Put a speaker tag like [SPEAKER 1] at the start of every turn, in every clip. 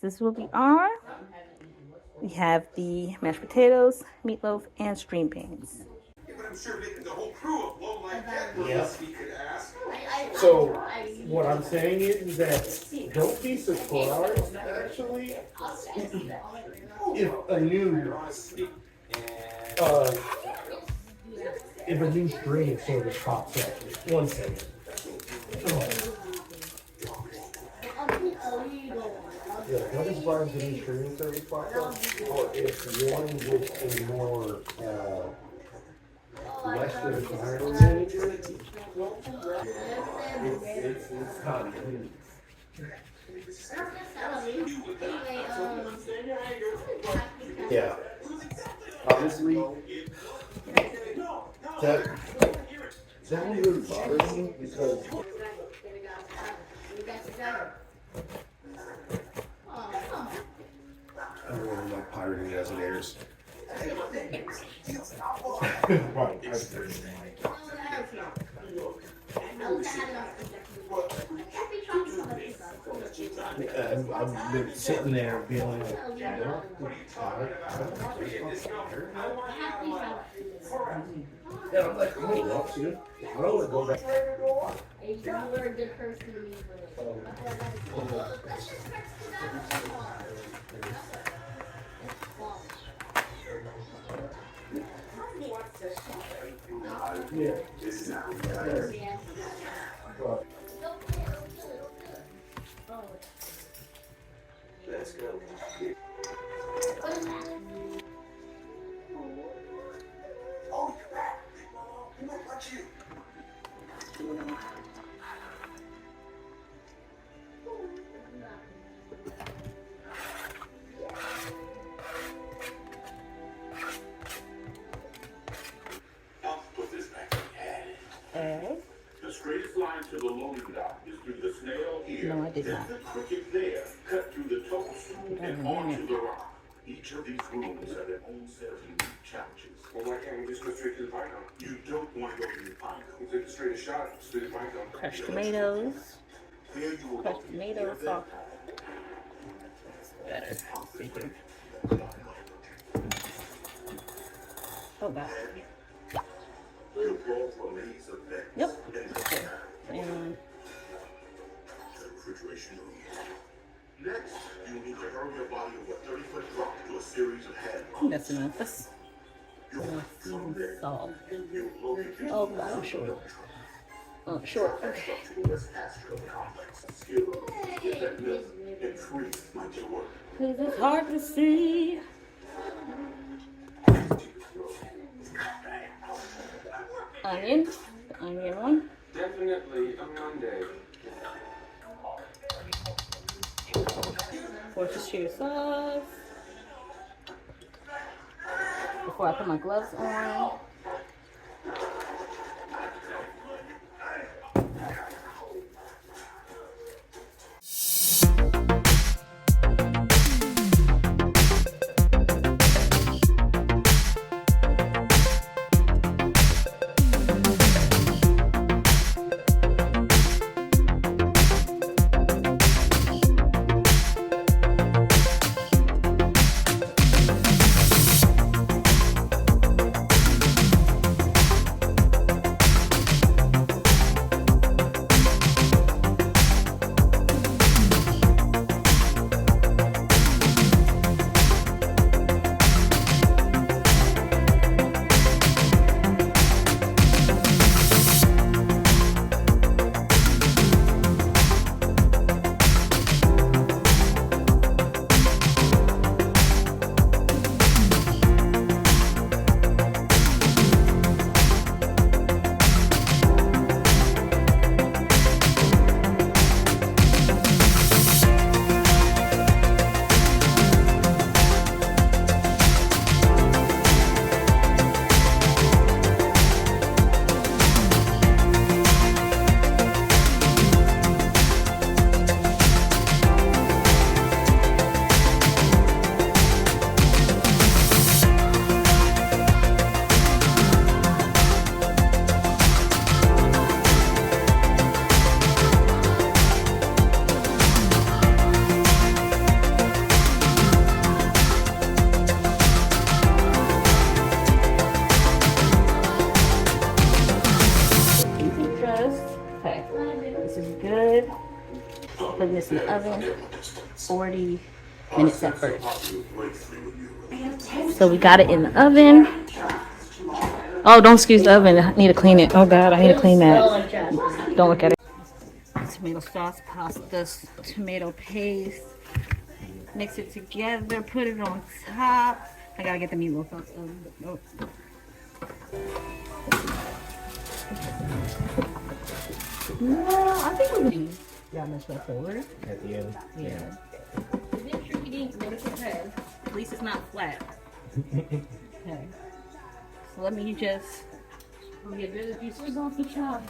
[SPEAKER 1] this is what we are. We have the mashed potatoes, meatloaf, and string beans.
[SPEAKER 2] I'm sure the whole crew of low-life cat we could ask.
[SPEAKER 3] So what I'm saying is that don't be surprised actually if a new stream service pops up. 1 second. Yeah, what is buying the new streaming service pops up? Or if one with a more Western environment, it's kind of huge. Yeah. Honestly, that don't really bother me because
[SPEAKER 2] I really like pirating resonators.
[SPEAKER 3] right. I've been sitting there being like, yeah, I'm like, oh, well, see, roll it, go back.
[SPEAKER 4] You're a good person to me
[SPEAKER 3] Yeah.
[SPEAKER 2] Let's go. Oh, you're back. You look like you. I'll put this back in your head. The straightest line to the loading dock is through the snail here.
[SPEAKER 1] No, I did
[SPEAKER 2] then
[SPEAKER 1] not.
[SPEAKER 2] the cricket there, cut through the toast and onto the rock. Each of these rooms have their own set of unique challenges.
[SPEAKER 5] Well, why can't we just go straight to the pine cone?
[SPEAKER 2] You don't want to go to the pine cone.
[SPEAKER 5] We'll take the straightest shot, straight to the pine cone.
[SPEAKER 1] Crushed tomatoes.
[SPEAKER 2] There you will
[SPEAKER 1] Crushed tomatoes sauce. Better. Oh God.
[SPEAKER 2] You'll go for a maze of vents.
[SPEAKER 1] Yep.
[SPEAKER 2] And
[SPEAKER 1] And
[SPEAKER 2] the refrigeration room. Next, you need to hurl your body over a 30-foot drop to a series of headlocks.
[SPEAKER 1] that's enough. That's seasoned salt. Oh God, I'm short. Oh, short. Okay. Cause it's hard to see. Onion. The onion one.
[SPEAKER 5] Definitely a Monday.
[SPEAKER 1] Worcestershire sauce. Before I put my gloves on. this in the oven. 40 minutes at first. So we got it in the oven. Oh, don't excuse the oven. I need to clean it. Oh God, I need to clean that. Don't look at it. Tomato sauce, pasta, tomato paste. Mix it together. Put it on top. I gotta get the meatloaf out. Oh. No, I think we're gonna. Y'all messed up forward.
[SPEAKER 3] At the end.
[SPEAKER 1] Yeah. Make sure you didn't make it head. At least it's not flat. Okay. So let me just get rid of the juices off the top.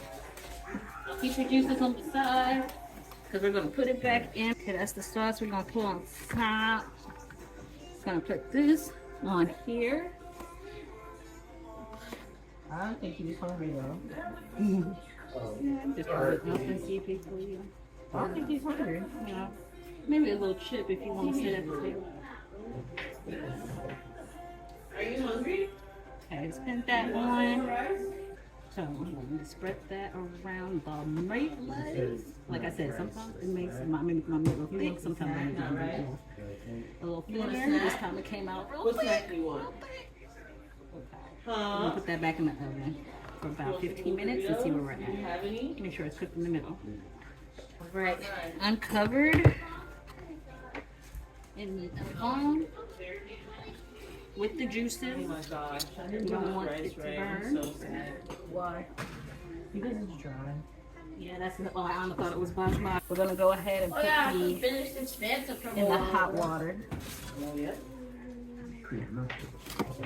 [SPEAKER 1] Keep your juices on the side. Because we're going to put it back in. Okay, that's the sauce we're going to put on top. Going to put this on here. I don't think he's hungry though. Just put it up and see if he's hungry. I don't think he's hungry. You know, maybe a little chip if you want to sit at the table.
[SPEAKER 6] Are you hungry?
[SPEAKER 1] Okay, spin that one. So I'm going to spread that around the meatloaf. Like I said, sometimes it makes my meatloaf thick, sometimes it makes it a little thinner. This time it came out real
[SPEAKER 6] What
[SPEAKER 1] thick.
[SPEAKER 6] snack do you want?
[SPEAKER 1] I'm gonna put that back in the oven for about 15 minutes and see where we're
[SPEAKER 6] Do you
[SPEAKER 1] at.
[SPEAKER 6] have any?
[SPEAKER 1] Make sure it's cooked in the middle. Right, uncovered in the oven with the juices.
[SPEAKER 6] Oh my gosh, I
[SPEAKER 1] You
[SPEAKER 6] didn't
[SPEAKER 1] don't
[SPEAKER 6] know
[SPEAKER 1] want
[SPEAKER 6] rice
[SPEAKER 1] it to
[SPEAKER 6] right.
[SPEAKER 1] burn.
[SPEAKER 6] I'm so sad.
[SPEAKER 1] Why?
[SPEAKER 6] Because it's dry.
[SPEAKER 1] Yeah, that's why I thought it was basmati. We're gonna go ahead and
[SPEAKER 4] Oh
[SPEAKER 1] put
[SPEAKER 4] yeah,
[SPEAKER 1] the
[SPEAKER 4] finish this fanta from
[SPEAKER 1] in the hot water.
[SPEAKER 6] Oh yeah?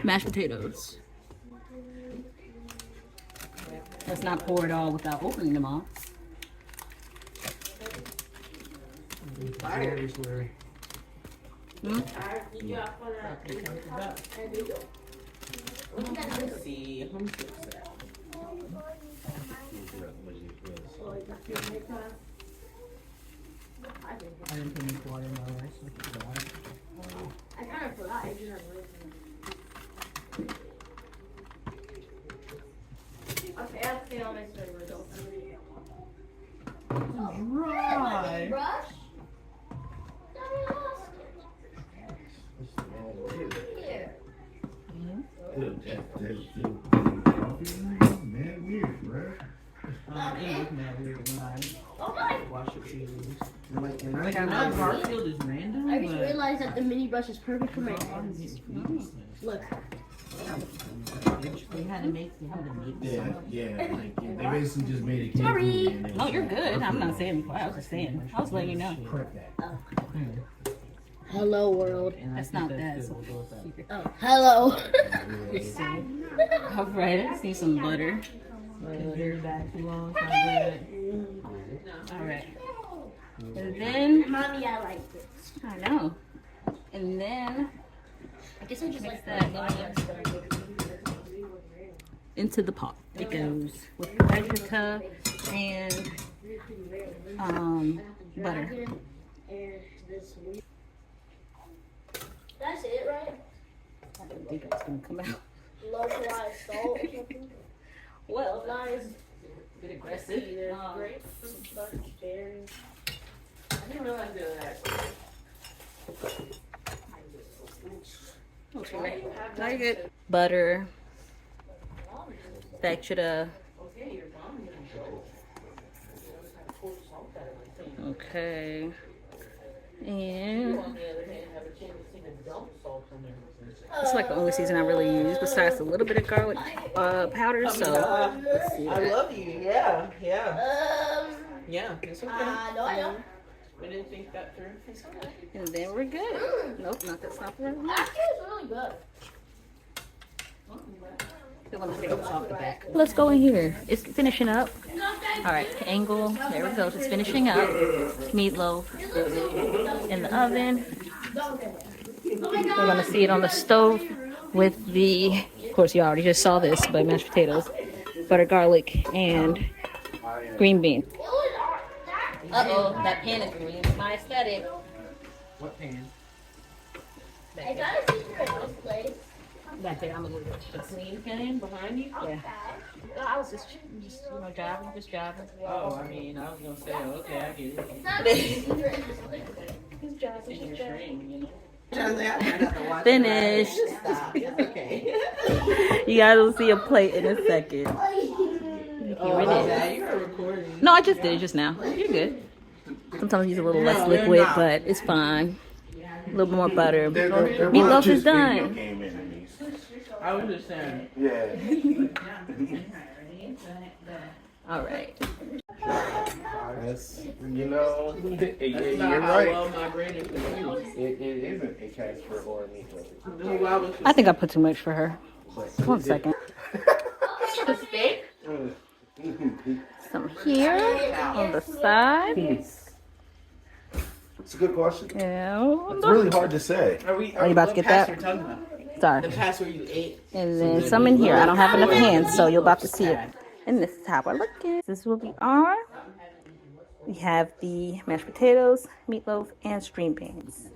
[SPEAKER 1] Mashed potatoes. Let's not pour it all without opening them all.
[SPEAKER 3] There's where
[SPEAKER 6] Let's see. I'm so sad.
[SPEAKER 3] I didn't put any water in my rice.
[SPEAKER 4] I kind of forgot. I do have okay, I'll stay on my server. Don't
[SPEAKER 6] Dry.
[SPEAKER 4] brush. Here.
[SPEAKER 3] Man, weird, bro.
[SPEAKER 6] It was mad weird when I
[SPEAKER 4] Oh my!
[SPEAKER 6] wash your shoes.
[SPEAKER 3] Like,
[SPEAKER 6] Not Garfield is random,
[SPEAKER 4] I just
[SPEAKER 6] but
[SPEAKER 4] realized that the mini brush is perfect for my hands. Look.
[SPEAKER 6] they had to make
[SPEAKER 3] Yeah, yeah, like, they basically just made it.
[SPEAKER 4] Sorry.
[SPEAKER 3] and it
[SPEAKER 1] No,
[SPEAKER 3] was
[SPEAKER 1] you're
[SPEAKER 3] like,
[SPEAKER 1] good. I'm not saying I was just saying. I was letting you know.
[SPEAKER 3] Prep that.
[SPEAKER 4] Hello world.
[SPEAKER 1] That's not that. So.
[SPEAKER 4] Oh, hello.
[SPEAKER 1] All right, I just need some butter.
[SPEAKER 6] butter back too long, it's not good.
[SPEAKER 1] All right. And then,
[SPEAKER 4] Mommy, I like this.
[SPEAKER 1] I know. And then,
[SPEAKER 4] I guess I just
[SPEAKER 1] mix
[SPEAKER 4] like
[SPEAKER 1] that
[SPEAKER 4] that.
[SPEAKER 1] into the pot. It goes with paprika and butter.
[SPEAKER 4] That's it, right?
[SPEAKER 1] I don't think it's gonna come out.
[SPEAKER 4] Localized salt or something.
[SPEAKER 1] Well,
[SPEAKER 4] Localized
[SPEAKER 1] a bit aggressive.
[SPEAKER 4] grapes, such berries.
[SPEAKER 6] I didn't realize they were that.
[SPEAKER 1] Okay, like it. Butter. That should
[SPEAKER 6] Okay, your mom didn't go. Pour salt out of my thing.
[SPEAKER 1] okay.
[SPEAKER 6] You,
[SPEAKER 1] And
[SPEAKER 6] on the other hand, have a chance to see the dump salt on there.
[SPEAKER 1] it's like the only season I really use, besides a little bit of garlic powder. So let's see
[SPEAKER 6] I
[SPEAKER 1] that.
[SPEAKER 6] love you. Yeah, yeah,
[SPEAKER 4] Um,
[SPEAKER 6] yeah. It's okay.
[SPEAKER 4] no, I don't.
[SPEAKER 6] We didn't think that through. It's okay.
[SPEAKER 1] And then we're good. Nope, not that stop right now.
[SPEAKER 4] Actually, it's really good.
[SPEAKER 1] Off the back. Let's go in here. It's finishing up. All right, angle. There we go. It's finishing up. Meatloaf in the oven. We're gonna see it on the stove with the. Of course, you already just saw this, but mashed potatoes, butter, garlic, and green bean. Uh-oh, that pan is green. My aesthetic.
[SPEAKER 6] What pan?
[SPEAKER 4] I got a secret in this place.
[SPEAKER 1] back there. I'm gonna move it.
[SPEAKER 6] The clean pan behind you?
[SPEAKER 1] Yeah. I was just driving, just driving.
[SPEAKER 6] Oh, I mean, I was gonna say, okay, I get it.
[SPEAKER 1] Just driving,
[SPEAKER 6] In your stream, you know?
[SPEAKER 1] Finished.
[SPEAKER 4] Stop. It's okay.
[SPEAKER 1] You guys will see a plate in a second. Here it is.
[SPEAKER 4] Yeah, you are recording.
[SPEAKER 1] No, I just did it just now. You're good. Sometimes I use a little less liquid, but it's fine. A little more butter. Meatloaf is done.
[SPEAKER 6] I was just saying.
[SPEAKER 3] Yeah.
[SPEAKER 1] All right.
[SPEAKER 3] That's, you know,
[SPEAKER 6] That's
[SPEAKER 3] you're
[SPEAKER 6] not how
[SPEAKER 3] right.
[SPEAKER 6] well my brain is confused.
[SPEAKER 3] It isn't a Casper or a Meatloaf.
[SPEAKER 6] No, I was
[SPEAKER 1] I think I put too much for her. One second.
[SPEAKER 6] the steak?
[SPEAKER 1] Some here on the side.
[SPEAKER 3] It's a good question.
[SPEAKER 1] Yeah.
[SPEAKER 3] It's really hard to say.
[SPEAKER 4] Are
[SPEAKER 1] you about to get that?
[SPEAKER 4] We're talking about?
[SPEAKER 1] Sorry.
[SPEAKER 4] The past where you ate.
[SPEAKER 1] And then some in here. I don't have enough hands, so you're about to see it. And this is how I look at. This is what we are. We have the mashed potatoes, meatloaf, and string beans.